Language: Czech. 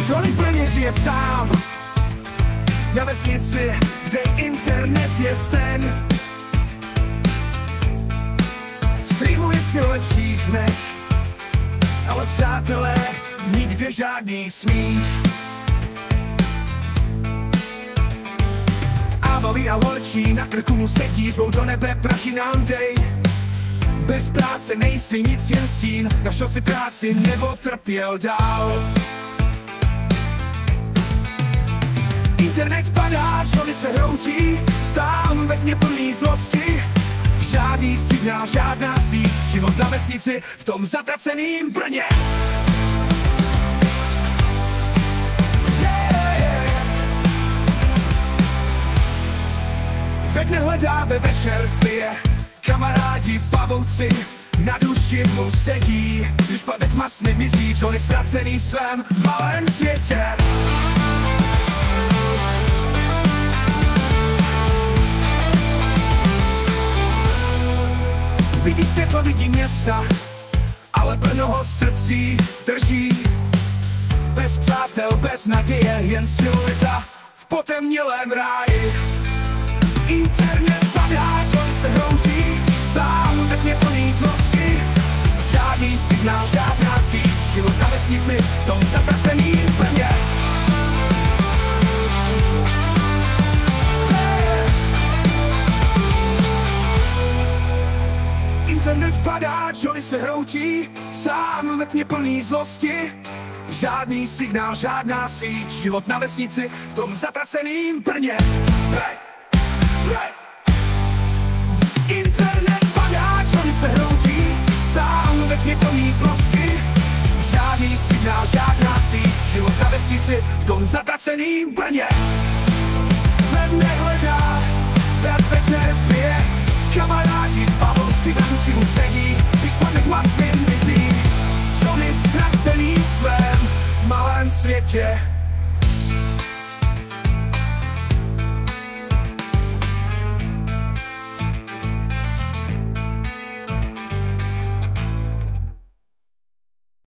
Johnny v Brně žije sám na vesnici, kde internet je sen. Streamuje si o lepších dnech, ale přátelé, nikde žádný smích. Avali a horčí na krku mu sedí, řvou do nebe prachy nám dej. Bez práce nejsi nic, jen stín, našel si práci nebo trpěl dál. Internet padá, Johnny se hroutí, sám ve tmě plný zlosti. Žádný signál, žádná síť, život na vesnici v tom zatraceným Brně. Ve dne hledá, ve večer pije, kamarádi pavouci na duši mu sedí. Když ve tma sny mizí, Johnny ztracený v svém malém světě. Vidí světlo, vidí města, ale Brno ho srdcí drží. Bez přátel, bez naděje, jen silueta v potemnělém ráji. Internet padá, Johnny se hroutí, sám ve tmě plný zlosti. Žádný signál, žádná síť, život na vesnici v tom zatraceným Brně. Internet padá, Johnny se hroutí, sám ve tmě plný zlosti. Žádný signál, žádná síť, život na vesnici v tom zatraceným Brně. Internet padá, Johnny se hroutí, sám ve tmě plný zlosti. Žádný signál, žádná síť, život na vesnici v tom zatraceným Brně. Ve dne hledá, ve večer pije, kamarádi pavouci na duši mu sedí. Když padne tma svým mizí, Johnny ztracený v svém malém světě.